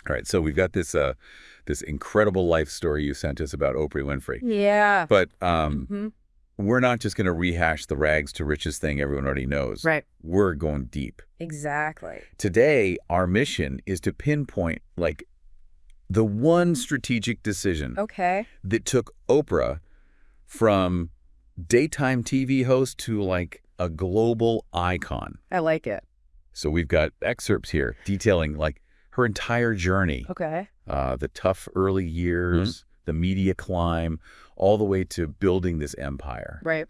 All right, so we've got this incredible life story you sent us about Oprah Winfrey. Yeah. But we're not just going to rehash the rags to riches thing everyone already knows. Right. We're going deep. Exactly. Today, our mission is to pinpoint, like, the one strategic decision that took Oprah from daytime TV host to, like, a global icon. I like it. So we've got excerpts here detailing, like, her entire journey. Okay. The tough early years, the media climb, all the way to building this empire. Right.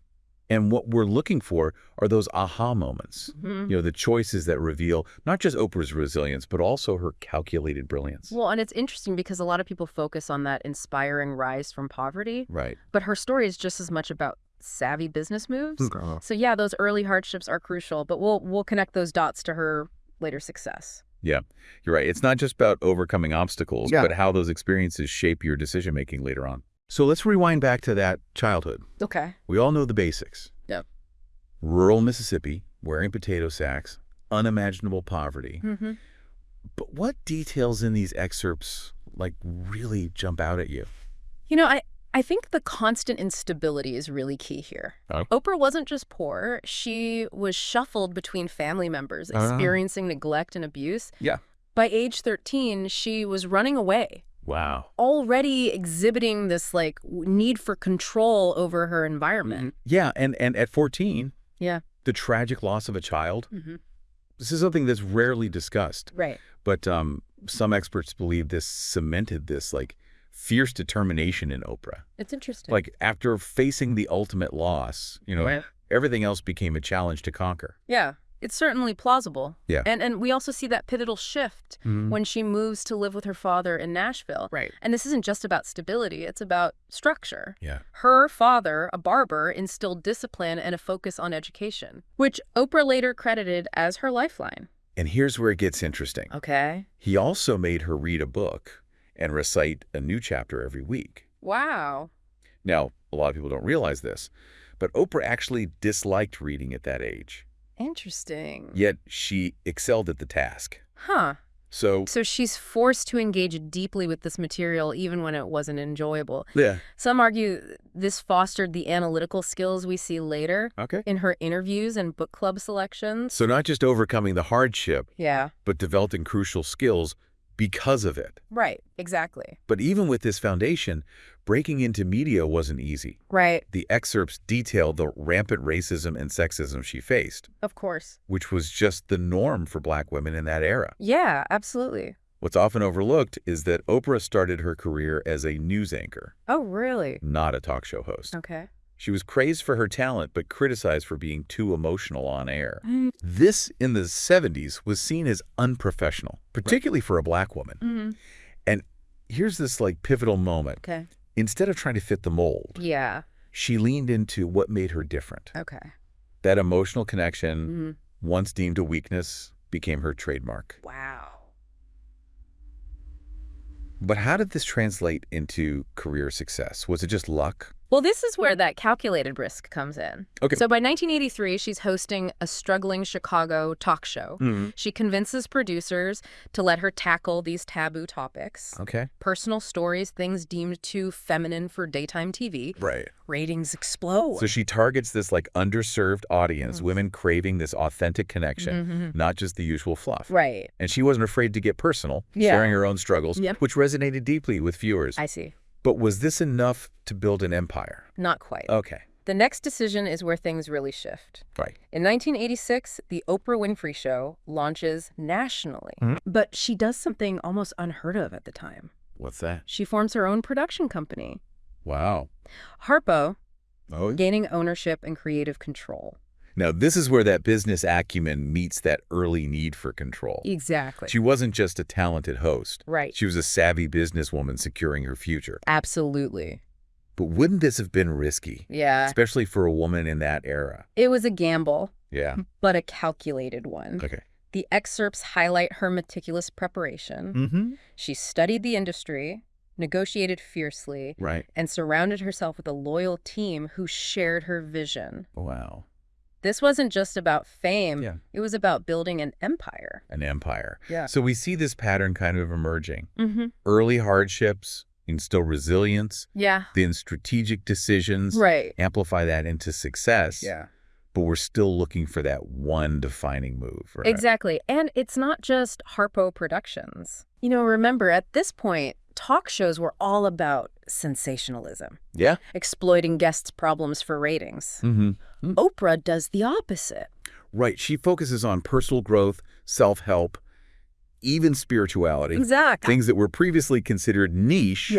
And what we're looking for are those aha moments, the choices that reveal not just Oprah's resilience, but also her calculated brilliance. Well, and it's interesting because a lot of people focus on that inspiring rise from poverty. Right. But her story is just as much about savvy business moves. So yeah, those early hardships are crucial, but we'll connect those dots to her later success. Yeah, you're right. It's not just about overcoming obstacles, but how those experiences shape your decision-making later on. So let's rewind back to that childhood. Okay. We all know the basics. Yep. Rural Mississippi, wearing potato sacks, unimaginable poverty. But what details in these excerpts, like, really jump out at you? You know, I think the constant instability is really key here. Oh. Oprah wasn't just poor. She was shuffled between family members, experiencing neglect and abuse. Yeah. By age 13, she was running away. Wow. Already exhibiting this, like, need for control over her environment. Yeah, and at 14, Yeah. the tragic loss of a child, this is something that's rarely discussed. Right. But some experts believe this cemented this, like, fierce determination in Oprah. It's interesting. Like, after facing the ultimate loss, everything else became a challenge to conquer. Yeah, it's certainly plausible. Yeah. And we also see that pivotal shift when she moves to live with her father in Nashville. Right. And this isn't just about stability, it's about structure. Yeah. Her father, a barber, instilled discipline and a focus on education, which Oprah later credited as her lifeline. And here's where it gets interesting. Okay. He also made her read a book and recite a new chapter every week. Wow. Now, a lot of people don't realize this, but Oprah actually disliked reading at that age. Interesting. Yet she excelled at the task. Huh. So she's forced to engage deeply with this material even when it wasn't enjoyable. Yeah. Some argue this fostered the analytical skills we see later in her interviews and book club selections. So not just overcoming the hardship, Yeah. but developing crucial skills because of it. Right. Exactly. But even with this foundation, breaking into media wasn't easy. Right. The excerpts detail the rampant racism and sexism she faced, Of course. which was just the norm for Black women in that era. Yeah, absolutely. What's often overlooked is that Oprah started her career as a news anchor, Oh, really? not a talk show host. Okay. She was praised for her talent, but criticized for being too emotional on air. This, in the 70s, was seen as unprofessional, particularly for a Black woman. And here's this, like, pivotal moment. Okay. Instead of trying to fit the mold, Yeah. she leaned into what made her different. Okay. That emotional connection, once deemed a weakness, became her trademark. Wow. But how did this translate into career success? Was it just luck? Well, this is where that calculated risk comes in. Okay. So by 1983, she's hosting a struggling Chicago talk show. She convinces producers to let her tackle these taboo topics. Okay. Personal stories, things deemed too feminine for daytime TV. Right. Ratings explode. So she targets this, like, underserved audience, women craving this authentic connection, not just the usual fluff. Right. And she wasn't afraid to get personal, sharing her own struggles, which resonated deeply with viewers. I see. But was this enough to build an empire? Not quite. Okay. The next decision is where things really shift. Right. In 1986, The Oprah Winfrey Show launches nationally. But she does something almost unheard of at the time. What's that? She forms her own production company. Wow. Harpo, Oh. gaining ownership and creative control. Now, this is where that business acumen meets that early need for control. Exactly. She wasn't just a talented host. Right. She was a savvy businesswoman securing her future. Absolutely. But wouldn't this have been risky? Yeah. Especially for a woman in that era. It was a gamble, Yeah. but a calculated one. Okay. The excerpts highlight her meticulous preparation. She studied the industry, negotiated fiercely, Right. and surrounded herself with a loyal team who shared her vision. Wow. This wasn't just about fame. Yeah. It was about building an empire. An empire. Yeah. So we see this pattern kind of emerging. Mm-hmm. Early hardships instill resilience. Yeah. Then strategic decisions amplify that into success. Yeah. But we're still looking for that one defining move. Right? Exactly. And it's not just Harpo Productions. You know, remember, at this point, talk shows were all about sensationalism. Yeah. Exploiting guests' problems for ratings. Mm-hmm. Oprah does the opposite. Right. She focuses on personal growth, self-help, even spirituality. Exactly. Things that were previously considered niche,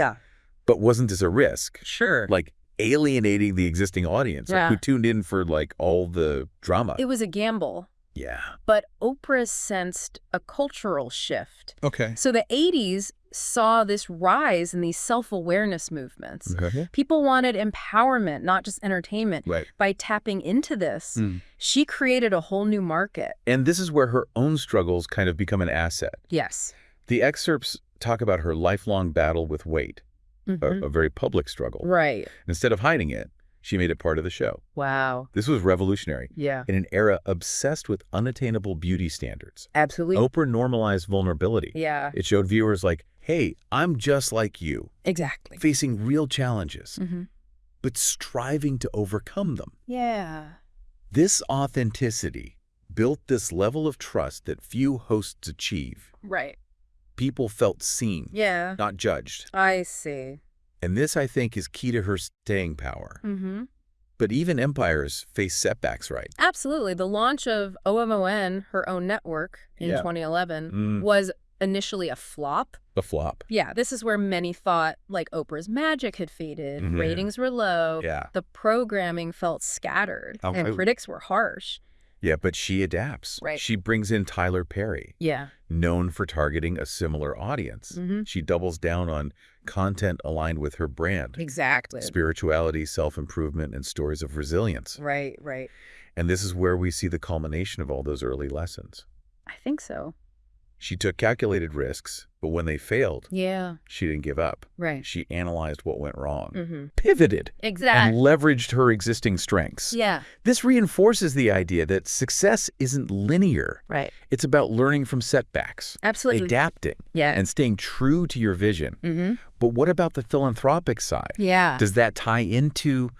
but wasn't as a risk. Sure. Like alienating the existing audience who tuned in for like all the drama. It was a gamble. Yeah. But Oprah sensed a cultural shift. Okay. So the 80s saw this rise in these self-awareness movements. Okay. People wanted empowerment, not just entertainment. Right. By tapping into this, she created a whole new market. And this is where her own struggles kind of become an asset. Yes. The excerpts talk about her lifelong battle with weight, a very public struggle. Right. Instead of hiding it, she made it part of the show. Wow. This was revolutionary. Yeah. In an era obsessed with unattainable beauty standards. Absolutely. Oprah normalized vulnerability. Yeah. It showed viewers like, hey, I'm just like you. Exactly. Facing real challenges, but striving to overcome them. Yeah. This authenticity built this level of trust that few hosts achieve. Right. People felt seen, not judged. I see. And this, I think, is key to her staying power. But even empires face setbacks, right? Absolutely. The launch of OMON, her own network, in 2011 was initially a flop. A flop. Yeah, this is where many thought, like, Oprah's magic had faded, ratings were low, the programming felt scattered, and critics were harsh. Yeah, but she adapts. Right. She brings in Tyler Perry. Yeah. Known for targeting a similar audience. She doubles down on content aligned with her brand. Exactly. Spirituality, self-improvement, and stories of resilience. Right, right. And this is where we see the culmination of all those early lessons. I think so. She took calculated risks, but when they failed, she didn't give up. Right. She analyzed what went wrong, pivoted, Exactly. and leveraged her existing strengths. Yeah. This reinforces the idea that success isn't linear. Right. It's about learning from setbacks, Absolutely. adapting, and staying true to your vision. But what about the philanthropic side? Yeah. Does that tie into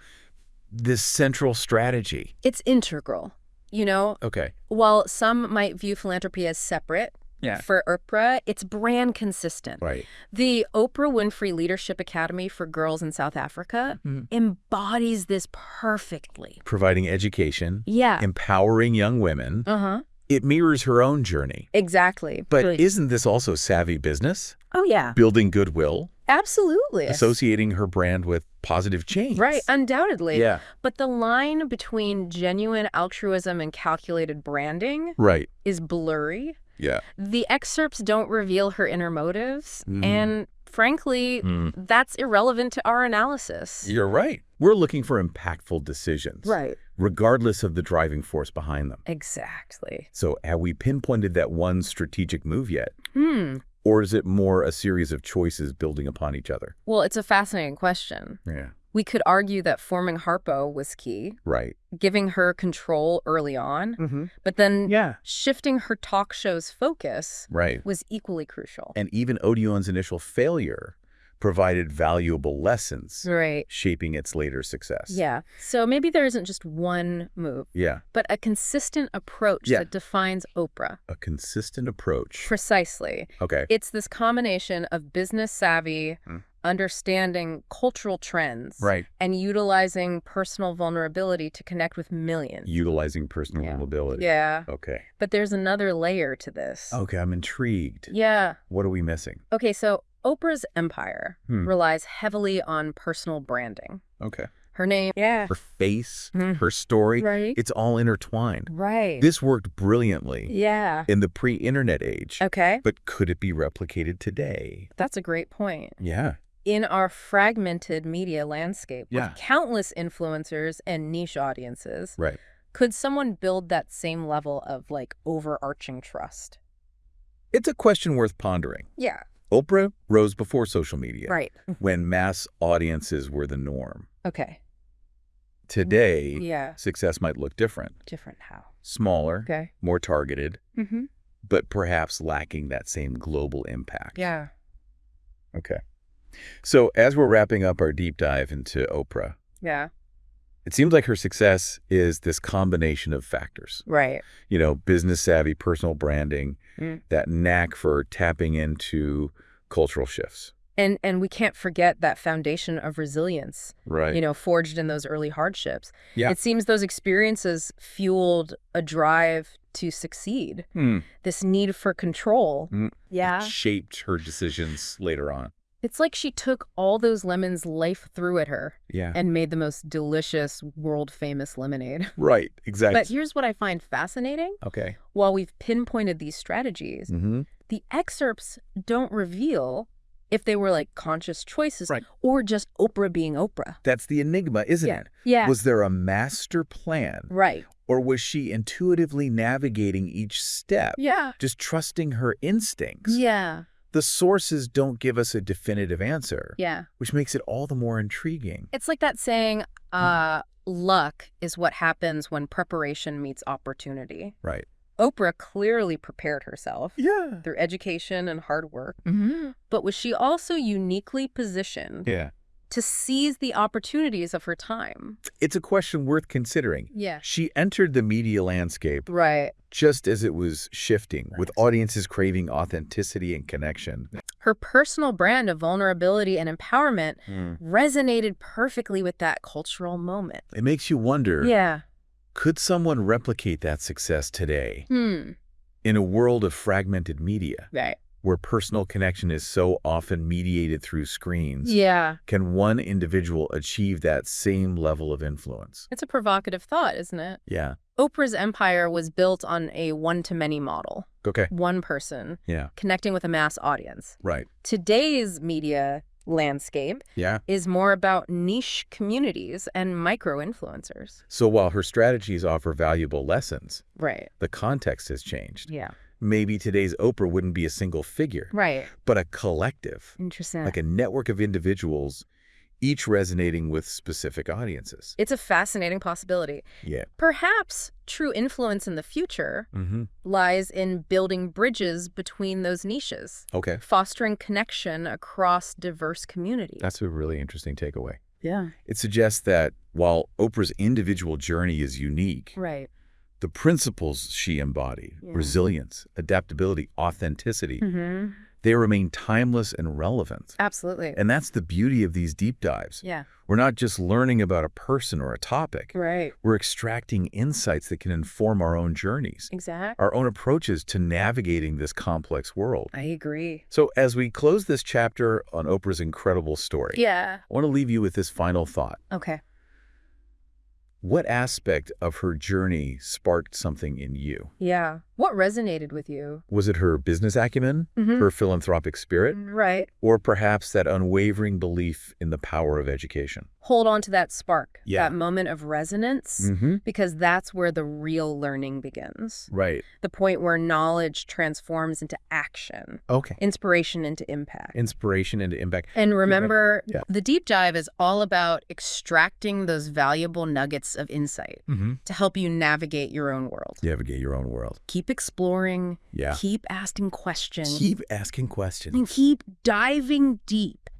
this central strategy? It's integral, you know? Okay. While some might view philanthropy as separate, for Oprah, it's brand consistent. Right. The Oprah Winfrey Leadership Academy for Girls in South Africa embodies this perfectly. Providing education, Yeah. empowering young women. It mirrors her own journey. Exactly. But isn't this also savvy business? Oh, yeah. Building goodwill, Absolutely. associating her brand with positive change. Right, undoubtedly. Yeah. But the line between genuine altruism and calculated branding Right. is blurry. Yeah. The excerpts don't reveal her inner motives, and frankly, that's irrelevant to our analysis. You're right. We're looking for impactful decisions. Right. Regardless of the driving force behind them. Exactly. So have we pinpointed that one strategic move yet? Or is it more a series of choices building upon each other? Well, it's a fascinating question. Yeah. We could argue that forming Harpo was key, Right. giving her control early on, but then shifting her talk show's focus Right. was equally crucial. And even Odeon's initial failure provided valuable lessons, Right. shaping its later success. Yeah. So maybe there isn't just one move, Yeah. but a consistent approach that defines Oprah. A consistent approach. Precisely. Okay. It's this combination of business savvy, understanding cultural trends, Right. and utilizing personal vulnerability to connect with millions. Utilizing personal vulnerability. Yeah. Okay. But there's another layer to this. Okay, I'm intrigued. Yeah. What are we missing? Okay, so Oprah's empire relies heavily on personal branding. Okay. Her name, Her face, her story, Right. it's all intertwined. Right. This worked brilliantly Yeah. in the pre-internet age. Okay. But could it be replicated today? That's a great point. Yeah. In our fragmented media landscape Yeah. with countless influencers and niche audiences, Right. could someone build that same level of, like, overarching trust? It's a question worth pondering. Yeah. Oprah rose before social media. Right. When mass audiences were the norm. Okay. Today, success might look different. Different how? Smaller, more targeted, Mm-hmm. but perhaps lacking that same global impact. Yeah. Okay. So as we're wrapping up our deep dive into Oprah, it seems like her success is this combination of factors. Right. You know, business savvy, personal branding, that knack for tapping into cultural shifts. And we can't forget that foundation of resilience, forged in those early hardships. Yeah. It seems those experiences fueled a drive to succeed, this need for control. It shaped her decisions later on. It's like she took all those lemons life threw at her and made the most delicious, world-famous lemonade. Right, exactly. But here's what I find fascinating. Okay. While we've pinpointed these strategies, the excerpts don't reveal if they were like conscious choices or just Oprah being Oprah. That's the enigma, isn't it? Yeah. Was there a master plan? Right. Or was she intuitively navigating each step? Yeah. Just trusting her instincts? Yeah. The sources don't give us a definitive answer. Yeah. Which makes it all the more intriguing. It's like that saying, luck is what happens when preparation meets opportunity. Right. Oprah clearly prepared herself through education and hard work. But was she also uniquely positioned to seize the opportunities of her time? It's a question worth considering. Yeah. She entered the media landscape just as it was shifting, with audiences craving authenticity and connection. Her personal brand of vulnerability and empowerment resonated perfectly with that cultural moment. It makes you wonder, could someone replicate that success today in a world of fragmented media? Right. Where personal connection is so often mediated through screens. Yeah. Can one individual achieve that same level of influence? It's a provocative thought, isn't it? Yeah. Oprah's empire was built on a one-to-many model. Okay. One person connecting with a mass audience. Right. Today's media landscape is more about niche communities and micro-influencers. So while her strategies offer valuable lessons, the context has changed. Yeah. Maybe today's Oprah wouldn't be a single figure, but a collective. Interesting. Like a network of individuals, each resonating with specific audiences. It's a fascinating possibility. Yeah. Perhaps true influence in the future lies in building bridges between those niches. Okay. Fostering connection across diverse communities. That's a really interesting takeaway. Yeah. It suggests that while Oprah's individual journey is unique, the principles she embodied, resilience, adaptability, authenticity, they remain timeless and relevant. Absolutely. And that's the beauty of these deep dives. Yeah. We're not just learning about a person or a topic. Right. We're extracting insights that can inform our own journeys. Exactly. Our own approaches to navigating this complex world. I agree. So as we close this chapter on Oprah's incredible story, I want to leave you with this final thought. Okay. What aspect of her journey sparked something in you? Yeah. What resonated with you? Was it her business acumen, her philanthropic spirit? Right. Or perhaps that unwavering belief in the power of education? Hold on to that spark, that moment of resonance, because that's where the real learning begins. Right. The point where knowledge transforms into action. Okay. Inspiration into impact. Inspiration into impact. And remember, the deep dive is all about extracting those valuable nuggets of insight to help you navigate your own world. Navigate your own world. Keep exploring. Keep asking questions. Keep asking questions. And keep diving deep